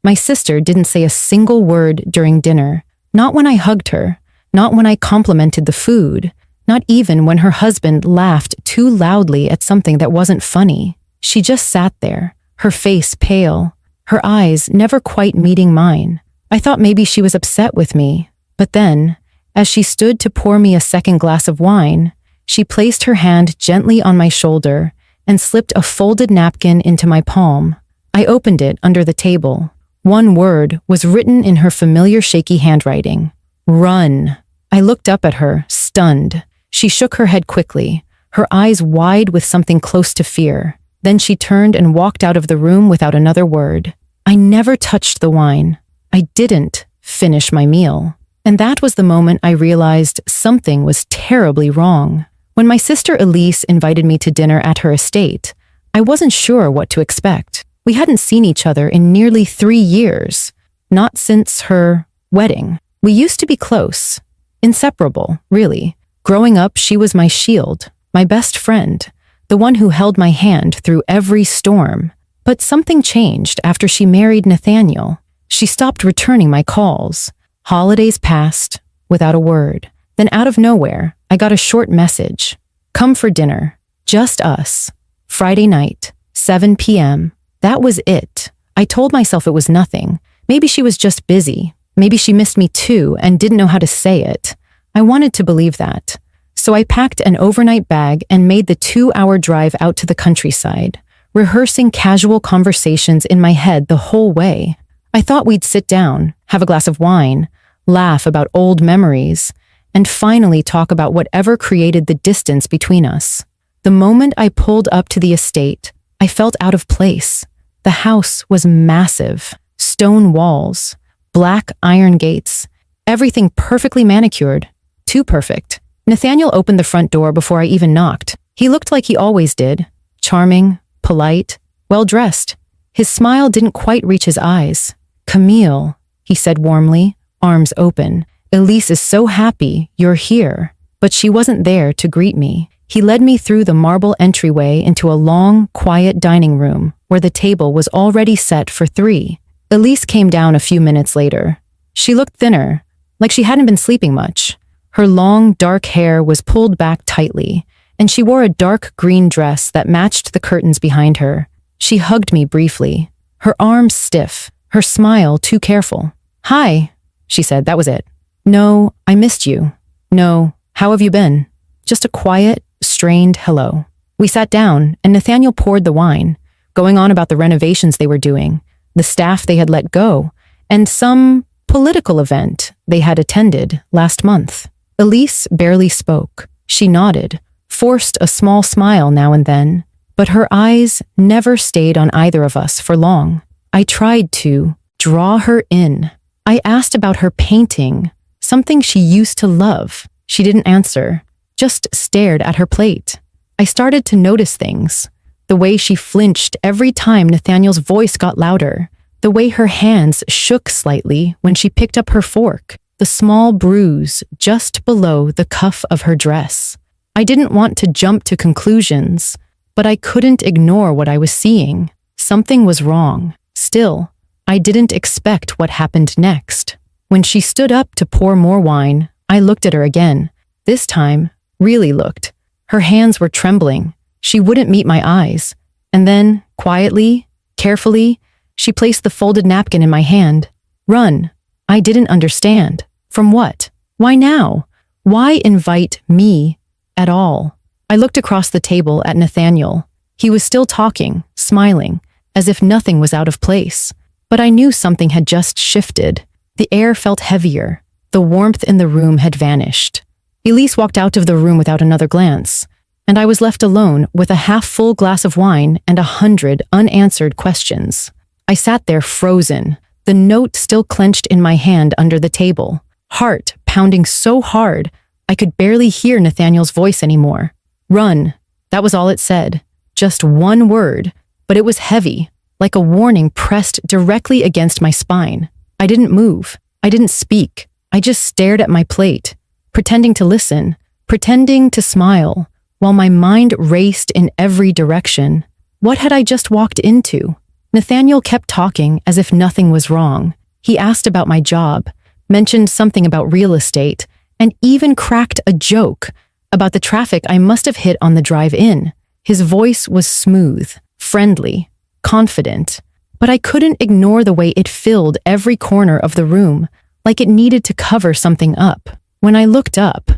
My sister didn't say a single word during dinner, not when I hugged her, not when I complimented the food, not even when her husband laughed too loudly at something that wasn't funny. She just sat there, her face pale, her eyes never quite meeting mine. I thought maybe she was upset with me, but then, as she stood to pour me a second glass of wine, she placed her hand gently on my shoulder and slipped a folded napkin into my palm. I opened it under the table. One word was written in her familiar shaky handwriting. Run. I looked up at her, stunned. She shook her head quickly, her eyes wide with something close to fear. Then she turned and walked out of the room without another word. I never touched the wine. I didn't finish my meal. And that was the moment I realized something was terribly wrong. When my sister Elise invited me to dinner at her estate, I wasn't sure what to expect. We hadn't seen each other in nearly 3 years, not since her wedding. We used to be close, inseparable, really. Growing up, she was my shield, my best friend, the one who held my hand through every storm. But something changed after she married Nathaniel. She stopped returning my calls. Holidays passed without a word. Then out of nowhere, I got a short message. Come for dinner. Just us. Friday night, 7 p.m. That was it. I told myself it was nothing. Maybe she was just busy. Maybe she missed me too and didn't know how to say it. I wanted to believe that. So I packed an overnight bag and made the 2-hour drive out to the countryside, rehearsing casual conversations in my head the whole way. I thought we'd sit down, have a glass of wine, laugh about old memories, and finally talk about whatever created the distance between us. The moment I pulled up to the estate, I felt out of place. The house was massive, stone walls, black iron gates, everything perfectly manicured, too perfect. Nathaniel opened the front door before I even knocked. He looked like he always did, charming, polite, well-dressed. His smile didn't quite reach his eyes. Camille, he said warmly, arms open. Elise is so happy you're here. But she wasn't there to greet me. He led me through the marble entryway into a long, quiet dining room where the table was already set for 3. Elise came down a few minutes later. She looked thinner, like she hadn't been sleeping much. Her long, dark hair was pulled back tightly, and she wore a dark green dress that matched the curtains behind her. She hugged me briefly, her arms stiff, her smile too careful. Hi, she said, that was it. No, I missed you. No, how have you been? Just a quiet, strained hello. We sat down, and Nathaniel poured the wine, going on about the renovations they were doing, the staff they had let go, and some political event they had attended last month. Elise barely spoke. She nodded, forced a small smile now and then, but her eyes never stayed on either of us for long. I tried to draw her in. I asked about her painting, something she used to love. She didn't answer, just stared at her plate. I started to notice things. The way she flinched every time Nathaniel's voice got louder. The way her hands shook slightly when she picked up her fork. The small bruise just below the cuff of her dress. I didn't want to jump to conclusions, but I couldn't ignore what I was seeing. Something was wrong. Still, I didn't expect what happened next. When she stood up to pour more wine, I looked at her again. This time, really looked. Her hands were trembling. She wouldn't meet my eyes. And then, quietly, carefully, she placed the folded napkin in my hand. Run. I didn't understand. From what? Why now? Why invite me at all? I looked across the table at Nathaniel. He was still talking, smiling, as if nothing was out of place. But I knew something had just shifted. The air felt heavier. The warmth in the room had vanished. Elise walked out of the room without another glance, and I was left alone with a half-full glass of wine and 100 unanswered questions. I sat there frozen, the note still clenched in my hand under the table, heart pounding so hard I could barely hear Nathaniel's voice anymore. Run. That was all it said. Just one word, but it was heavy, like a warning pressed directly against my spine. I didn't move. I didn't speak. I just stared at my plate, pretending to listen, pretending to smile, while my mind raced in every direction. What had I just walked into? Nathaniel kept talking as if nothing was wrong. He asked about my job, mentioned something about real estate, and even cracked a joke about the traffic I must have hit on the drive in. His voice was smooth, friendly, confident, but I couldn't ignore the way it filled every corner of the room, like it needed to cover something up. When I looked up,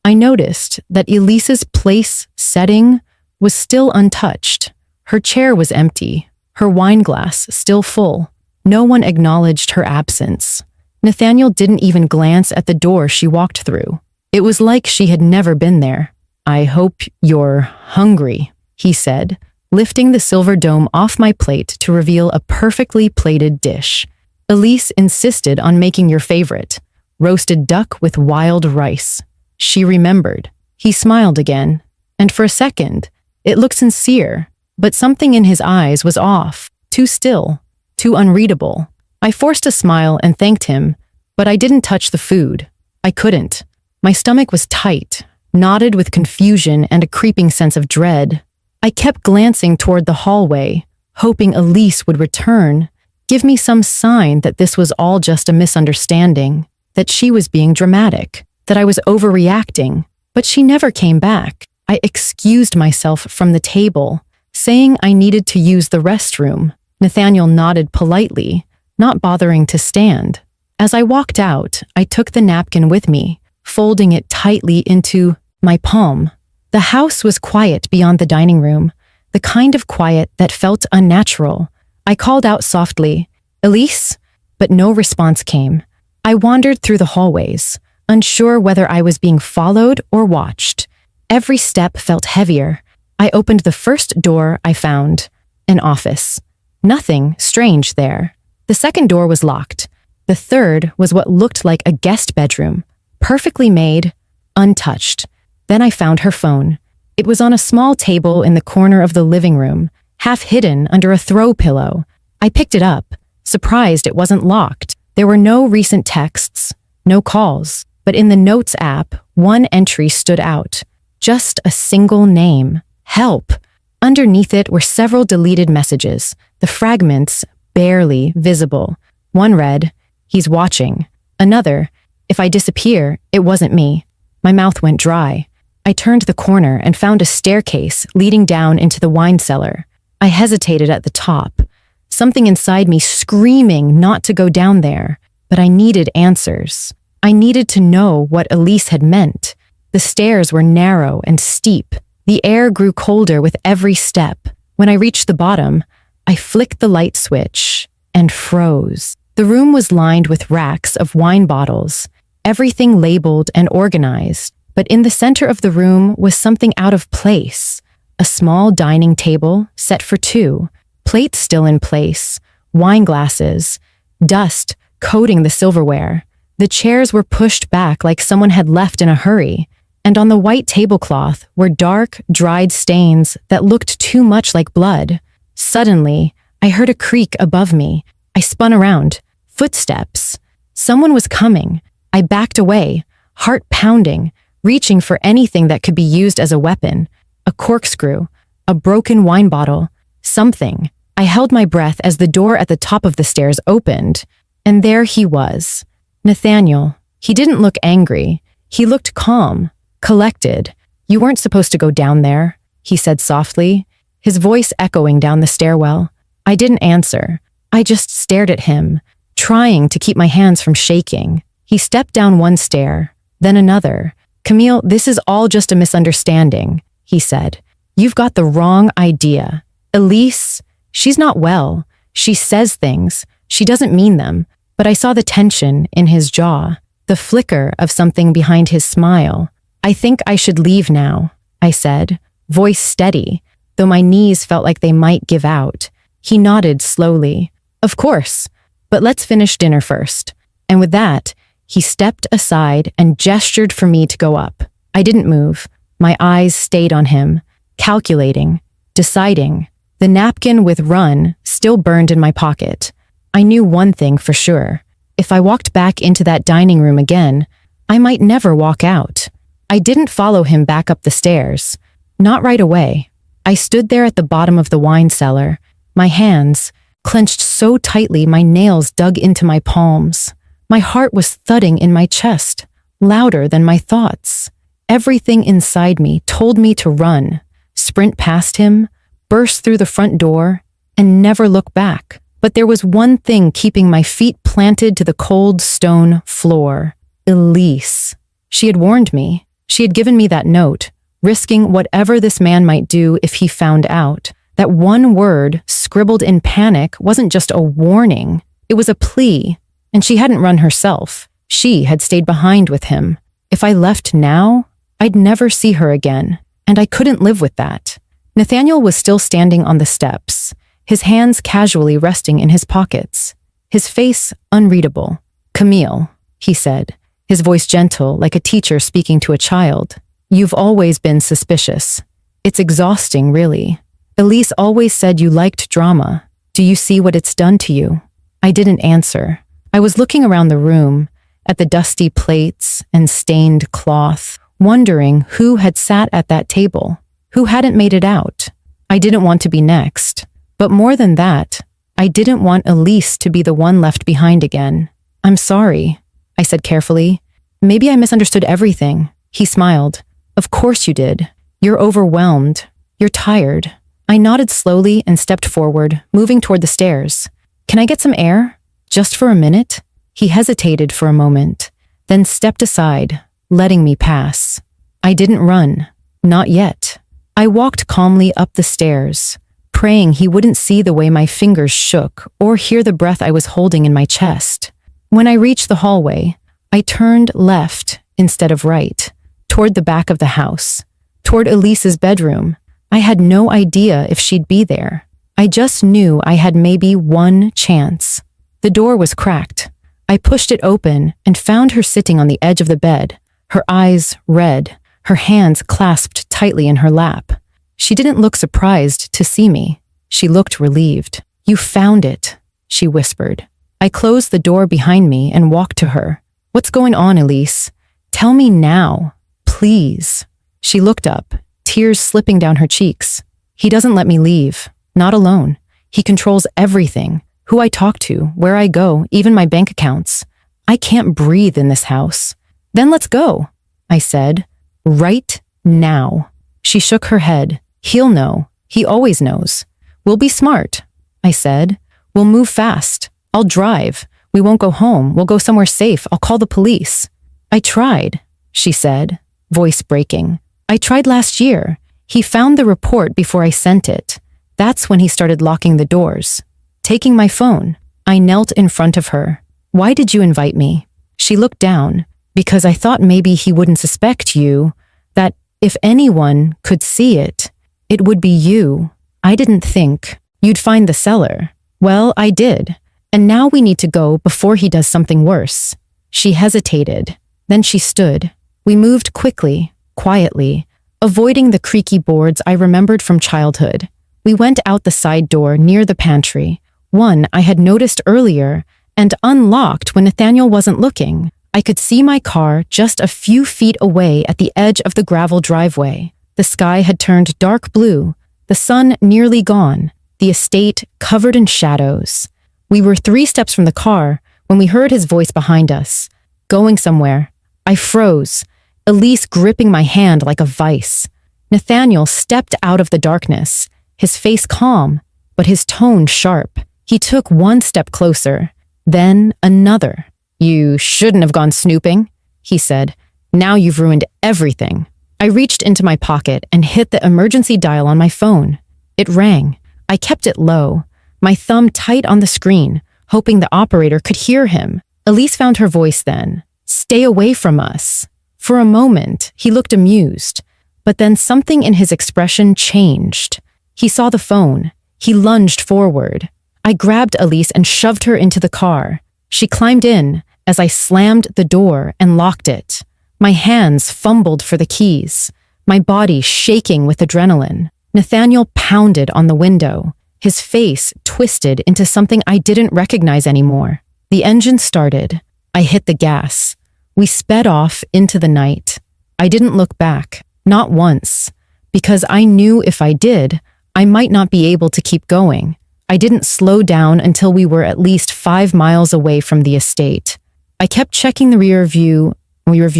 I noticed that Elise's place setting was still untouched. Her chair was empty, her wine glass still full. No one acknowledged her absence. Nathaniel didn't even glance at the door she walked through. It was like she had never been there. "I hope you're hungry," he said, lifting the silver dome off my plate to reveal a perfectly plated dish. "Elise insisted on making your favorite, roasted duck with wild rice." She remembered. He smiled again, and for a second, it looked sincere, but something in his eyes was off, too still, too unreadable. I forced a smile and thanked him, but I didn't touch the food. I couldn't. My stomach was tight, knotted with confusion and a creeping sense of dread. I kept glancing toward the hallway, hoping Elise would return, give me some sign that this was all just a misunderstanding, that she was being dramatic, that I was overreacting, but she never came back. I excused myself from the table, saying I needed to use the restroom. Nathaniel nodded politely, not bothering to stand. As I walked out, I took the napkin with me, folding it tightly into my palm. The house was quiet beyond the dining room, the kind of quiet that felt unnatural. I called out softly, "Elise?" But no response came. I wandered through the hallways, unsure whether I was being followed or watched. Every step felt heavier. I opened the first door I found, an office. Nothing strange there. The second door was locked. The third was what looked like a guest bedroom, perfectly made, untouched. Then I found her phone. It was on a small table in the corner of the living room, half hidden under a throw pillow. I picked it up, surprised it wasn't locked. There were no recent texts, no calls, but in the Notes app, one entry stood out. Just a single name. Help. Underneath it were several deleted messages, the fragments barely visible. One read, "He's watching." Another, "If I disappear, it wasn't me." My mouth went dry. I turned the corner and found a staircase leading down into the wine cellar. I hesitated at the top, something inside me screaming not to go down there, but I needed answers. I needed to know what Elise had meant. The stairs were narrow and steep. The air grew colder with every step. When I reached the bottom, I flicked the light switch and froze. The room was lined with racks of wine bottles, everything labeled and organized. But in the center of the room was something out of place. A small dining table set for two, plates still in place, wine glasses, dust coating the silverware. The chairs were pushed back like someone had left in a hurry, and on the white tablecloth were dark, dried stains that looked too much like blood. Suddenly, I heard a creak above me. I spun around. Footsteps. Someone was coming. I backed away, heart pounding, reaching for anything that could be used as a weapon. A corkscrew, a broken wine bottle, something. I held my breath as the door at the top of the stairs opened, and there he was. Nathaniel. He didn't look angry. He looked calm, collected. "You weren't supposed to go down there," he said softly, his voice echoing down the stairwell. I didn't answer. I just stared at him, trying to keep my hands from shaking. He stepped down one stair, then another. "Camille, this is all just a misunderstanding," he said. "You've got the wrong idea. Elise, she's not well. She says things. She doesn't mean them." But I saw the tension in his jaw, the flicker of something behind his smile. "I think I should leave now," I said, voice steady, though my knees felt like they might give out. He nodded slowly. "Of course, but let's finish dinner first." And with that, he stepped aside and gestured for me to go up. I didn't move. My eyes stayed on him, calculating, deciding. The napkin with "run" still burned in my pocket. I knew one thing for sure. If I walked back into that dining room again, I might never walk out. I didn't follow him back up the stairs. Not right away. I stood there at the bottom of the wine cellar, my hands, clenched so tightly my nails dug into my palms. My heart was thudding in my chest, louder than my thoughts. Everything inside me told me to run, sprint past him, burst through the front door, and never look back. But there was one thing keeping my feet planted to the cold stone floor. Elise. She had warned me. She had given me that note, risking whatever this man might do if he found out. That one word, scribbled in panic, wasn't just a warning. It was a plea. And she hadn't run herself. She had stayed behind with him. If I left now, I'd never see her again. And I couldn't live with that. Nathaniel was still standing on the steps, his hands casually resting in his pockets, his face unreadable. "Camille," he said, his voice gentle like a teacher speaking to a child. "You've always been suspicious. It's exhausting, really. Elise always said you liked drama. Do you see what it's done to you?" I didn't answer. I was looking around the room, at the dusty plates and stained cloth, wondering who had sat at that table, who hadn't made it out. I didn't want to be next. But more than that, I didn't want Elise to be the one left behind again. "I'm sorry," I said carefully. "Maybe I misunderstood everything." He smiled. "Of course you did. You're overwhelmed. You're tired." I nodded slowly and stepped forward, moving toward the stairs. "Can I get some air? Just for a minute?" He hesitated for a moment, then stepped aside, letting me pass. I didn't run. Not yet. I walked calmly up the stairs, praying he wouldn't see the way my fingers shook or hear the breath I was holding in my chest. When I reached the hallway, I turned left instead of right, toward the back of the house, toward Elise's bedroom. I had no idea if she'd be there. I just knew I had maybe one chance. The door was cracked. I pushed it open and found her sitting on the edge of the bed, her eyes red, her hands clasped tightly in her lap. She didn't look surprised to see me. She looked relieved. "You found it," she whispered. I closed the door behind me and walked to her. "What's going on, Elise? Tell me now, please." She looked up, tears slipping down her cheeks. "He doesn't let me leave, not alone. He controls everything, who I talk to, where I go, even my bank accounts. I can't breathe in this house." "Then let's go," I said. "Right now." She shook her head. "He'll know. He always knows." "We'll be smart," I said. "We'll move fast. I'll drive. We won't go home. We'll go somewhere safe. I'll call the police." "I tried," she said, voice breaking. "I tried last year. He found the report before I sent it. That's when he started locking the doors. Taking my phone." I knelt in front of her. "Why did you invite me?" She looked down. "Because I thought maybe he wouldn't suspect you, that if anyone could see it, it would be you. I didn't think you'd find the cellar." "Well, I did. And now we need to go before he does something worse." She hesitated. Then she stood. We moved quickly, quietly, avoiding the creaky boards I remembered from childhood. We went out the side door near the pantry, one I had noticed earlier, and unlocked when Nathaniel wasn't looking. I could see my car just a few feet away at the edge of the gravel driveway. The sky had turned dark blue, the sun nearly gone, the estate covered in shadows. We were 3 steps from the car when we heard his voice behind us. "Going somewhere." I froze, Elise gripping my hand like a vice. Nathaniel stepped out of the darkness, his face calm, but his tone sharp. He took 1 step closer, then another. "You shouldn't have gone snooping," he said. "Now you've ruined everything." I reached into my pocket and hit the emergency dial on my phone. It rang. I kept it low, my thumb tight on the screen, hoping the operator could hear him. Elise found her voice then. "Stay away from us." For a moment, he looked amused, but then something in his expression changed. He saw the phone. He lunged forward. I grabbed Elise and shoved her into the car. She climbed in as I slammed the door and locked it. My hands fumbled for the keys, my body shaking with adrenaline. Nathaniel pounded on the window, his face twisted into something I didn't recognize anymore. The engine started. I hit the gas. We sped off into the night. I didn't look back, not once, because I knew if I did, I might not be able to keep going. I didn't slow down until we were at least 5 miles away from the estate. I kept checking the rearview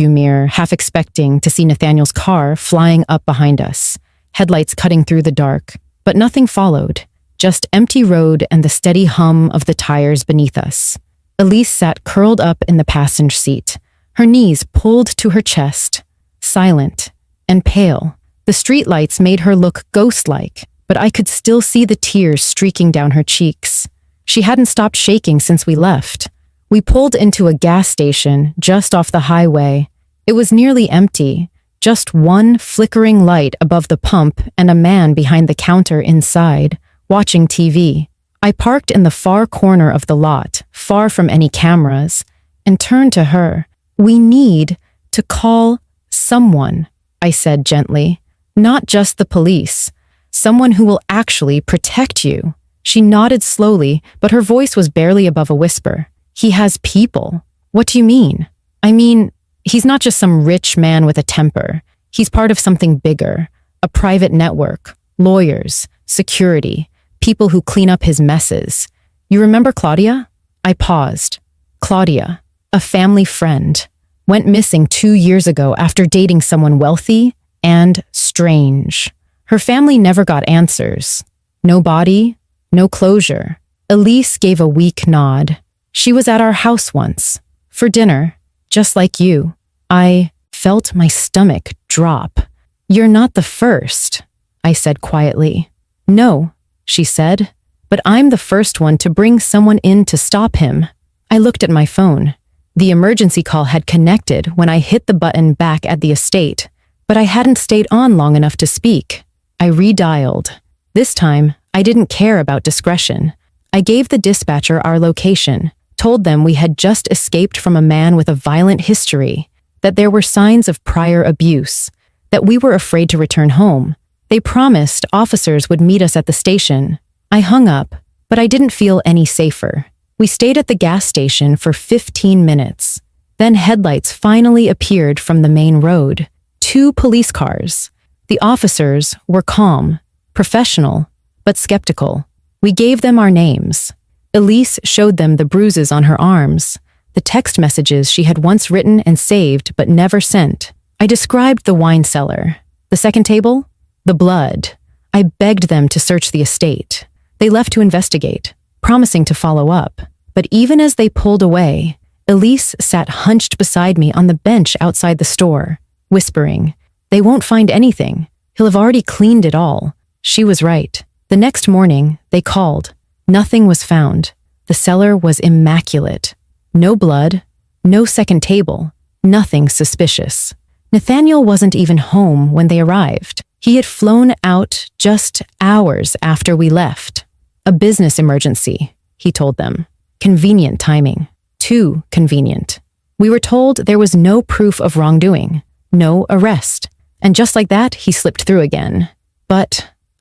mirror, half expecting to see Nathaniel's car flying up behind us, headlights cutting through the dark. But nothing followed, just empty road and the steady hum of the tires beneath us. Elise sat curled up in the passenger seat, her knees pulled to her chest, silent and pale. The streetlights made her look ghost-like, but I could still see the tears streaking down her cheeks. She hadn't stopped shaking since we left. We pulled into a gas station just off the highway. It was nearly empty, just one flickering light above the pump and a man behind the counter inside, watching TV. I parked in the far corner of the lot, far from any cameras, and turned to her. "We need to call someone," I said gently. "Not just the police. Someone who will actually protect you." She nodded slowly, but her voice was barely above a whisper. "He has people." "What do you mean?" "I mean, he's not just some rich man with a temper. He's part of something bigger, a private network, lawyers, security, people who clean up his messes. You remember Claudia?" I paused. Claudia, a family friend, went missing 2 years ago after dating someone wealthy and strange. Her family never got answers. No body, no closure. Elise gave a weak nod. "She was at our house once, for dinner, just like you." I felt my stomach drop. "You're not the first," I said quietly. "No," she said, "but I'm the first one to bring someone in to stop him." I looked at my phone. The emergency call had connected when I hit the button back at the estate, but I hadn't stayed on long enough to speak. I redialed. This time, I didn't care about discretion. I gave the dispatcher our location, told them we had just escaped from a man with a violent history, that there were signs of prior abuse, that we were afraid to return home. They promised officers would meet us at the station. I hung up, but I didn't feel any safer. We stayed at the gas station for 15 minutes. Then headlights finally appeared from the main road. 2 police cars. The officers were calm, professional, but skeptical. We gave them our names. Elise showed them the bruises on her arms, the text messages she had once written and saved but never sent. I described the wine cellar, the second table, the blood. I begged them to search the estate. They left to investigate, promising to follow up. But even as they pulled away, Elise sat hunched beside me on the bench outside the store, whispering, "They won't find anything. He'll have already cleaned it all." She was right. The next morning, they called. Nothing was found. The cellar was immaculate. No blood, no second table, nothing suspicious. Nathaniel wasn't even home when they arrived. He had flown out just hours after we left. "A business emergency," he told them. Convenient timing. Too convenient. We were told there was no proof of wrongdoing, no arrest. And just like that, he slipped through again. But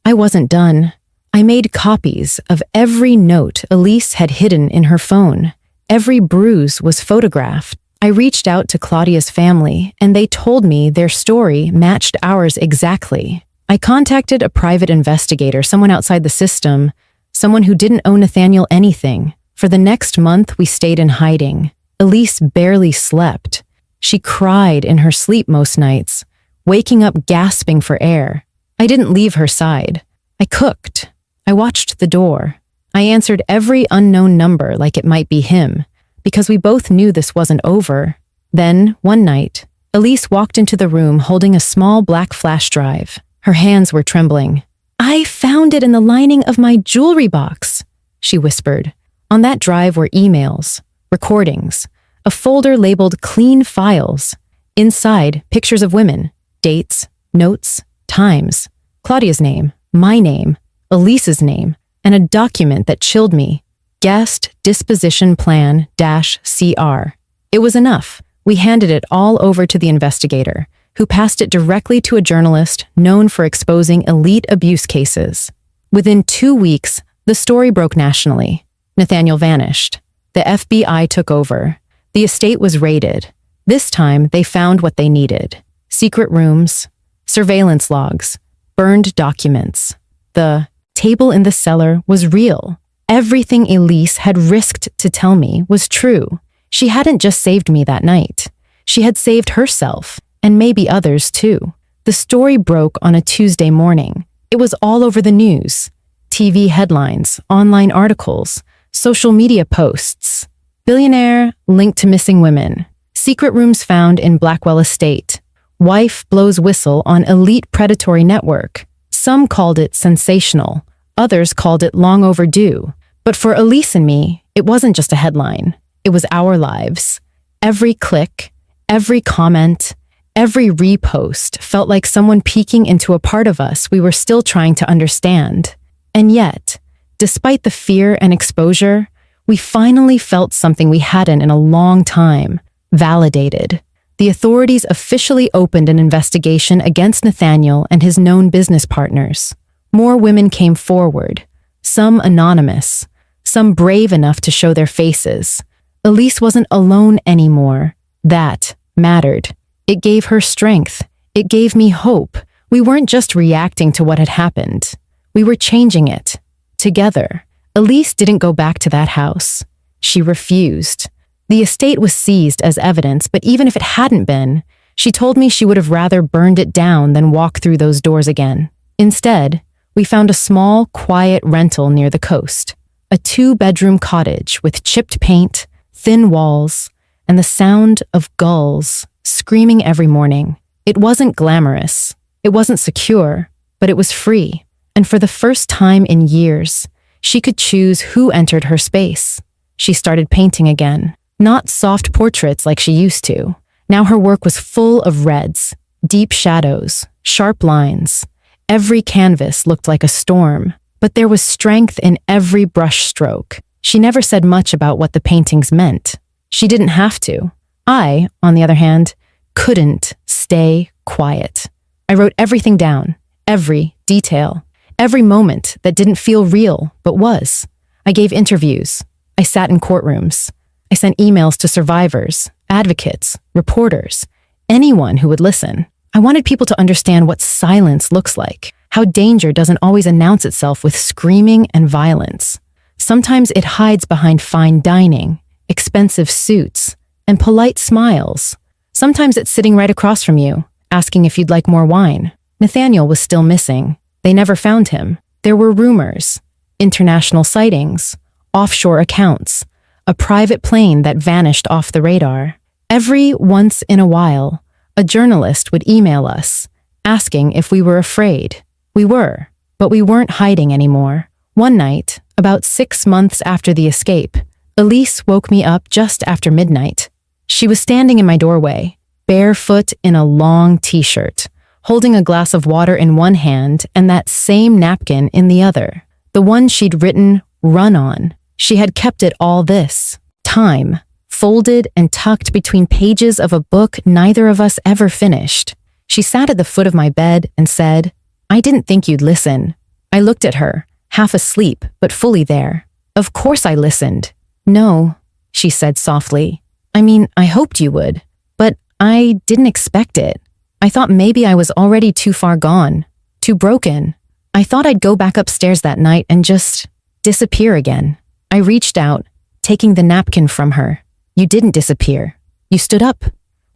I wasn't done. I made copies of every note Elise had hidden in her phone. Every bruise was photographed. I reached out to Claudia's family, and they told me their story matched ours exactly. I contacted a private investigator, someone outside the system, someone who didn't owe Nathaniel anything. For the next month, we stayed in hiding. Elise barely slept. She cried in her sleep most nights, waking up gasping for air. I didn't leave her side. I cooked. I watched the door. I answered every unknown number like it might be him, because we both knew this wasn't over. Then, one night, Elise walked into the room holding a small black flash drive. Her hands were trembling. "I found it in the lining of my jewelry box," she whispered. On that drive were emails, recordings, a folder labeled Clean Files. Inside, pictures of women, dates, notes, times, Claudia's name, my name, Elise's name, and a document that chilled me. Guest Disposition Plan-CR. It was enough. We handed it all over to the investigator, who passed it directly to a journalist known for exposing elite abuse cases. Within 2 weeks, the story broke nationally. Nathaniel vanished. The FBI took over. The estate was raided. This time, they found what they needed. Secret rooms, surveillance logs, burned documents. The table in the cellar was real. Everything Elise had risked to tell me was true. She hadn't just saved me that night. She had saved herself, and maybe others too. The story broke on a Tuesday morning. It was all over the news. TV headlines, online articles, social media posts. Billionaire linked to missing women. Secret rooms found in Blackwell Estate. Wife blows whistle on elite predatory network. Some called it sensational. Others called it long overdue. But for Elise and me, it wasn't just a headline. It was our lives. Every click, every comment, every repost felt like someone peeking into a part of us we were still trying to understand. And yet, despite the fear and exposure, we finally felt something we hadn't in a long time. Validated. The authorities officially opened an investigation against Nathaniel and his known business partners. More women came forward, some anonymous, some brave enough to show their faces. Elise wasn't alone anymore. That mattered. It gave her strength. It gave me hope. We weren't just reacting to what had happened. We were changing it. Together. Elise didn't go back to that house. She refused. The estate was seized as evidence, but even if it hadn't been, she told me she would have rather burned it down than walk through those doors again. Instead, we found a small, quiet rental near the coast. A 2-bedroom cottage with chipped paint, thin walls, and the sound of gulls screaming every morning. It wasn't glamorous. It wasn't secure, but it was free. And for the first time in years, she could choose who entered her space. She started painting again. Not soft portraits like she used to. Now her work was full of reds, deep shadows, sharp lines. Every canvas looked like a storm, but there was strength in every brush stroke. She never said much about what the paintings meant. She didn't have to. I, on the other hand, couldn't stay quiet. I wrote everything down, every detail, every moment that didn't feel real but was. I gave interviews. I sat in courtrooms. I sent emails to survivors, advocates, reporters, anyone who would listen. I wanted people to understand what silence looks like, how danger doesn't always announce itself with screaming and violence. Sometimes it hides behind fine dining, expensive suits, and polite smiles. Sometimes it's sitting right across from you, asking if you'd like more wine. Nathaniel was still missing. They never found him. There were rumors, international sightings, offshore accounts, a private plane that vanished off the radar. Every once in a while, a journalist would email us, asking if we were afraid. We were, but we weren't hiding anymore. One night, about 6 months after the escape, Elise woke me up just after midnight. She was standing in my doorway, barefoot in a long t-shirt, holding a glass of water in one hand and that same napkin in the other, the one she'd written "run" on. She had kept it all this time, folded and tucked between pages of a book neither of us ever finished. She sat at the foot of my bed and said, "I didn't think you'd listen." I looked at her, half asleep, but fully there. "Of course I listened." "No," she said softly. "I mean, I hoped you would, but I didn't expect it. I thought maybe I was already too far gone, too broken. I thought I'd go back upstairs that night and just disappear again." I reached out, taking the napkin from her. "You didn't disappear. You stood up."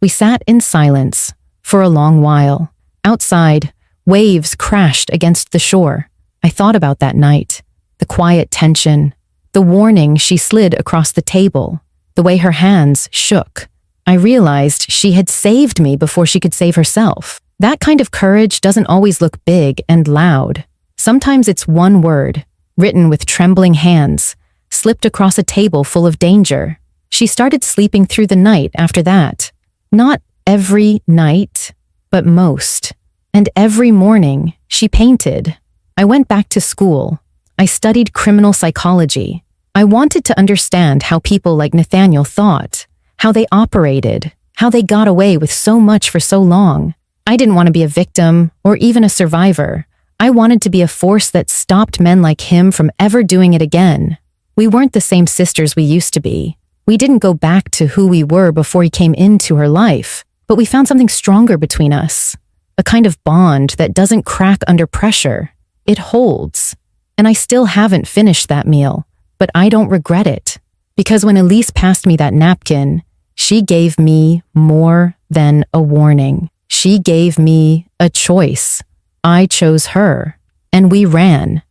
We sat in silence for a long while. Outside, waves crashed against the shore. I thought about that night, the quiet tension, the warning she slid across the table, the way her hands shook. I realized she had saved me before she could save herself. That kind of courage doesn't always look big and loud. Sometimes it's one word, written with trembling hands, slipped across a table full of danger. She started sleeping through the night after that. Not every night, but most. And every morning, she painted. I went back to school. I studied criminal psychology. I wanted to understand how people like Nathaniel thought, how they operated, how they got away with so much for so long. I didn't want to be a victim or even a survivor. I wanted to be a force that stopped men like him from ever doing it again. We weren't the same sisters we used to be. We didn't go back to who we were before he came into her life, but we found something stronger between us. A kind of bond that doesn't crack under pressure. It holds. And I still haven't finished that meal. but I don't regret it. Because when Elise passed me that napkin, she gave me more than a warning. She gave me a choice. I chose her, and we ran.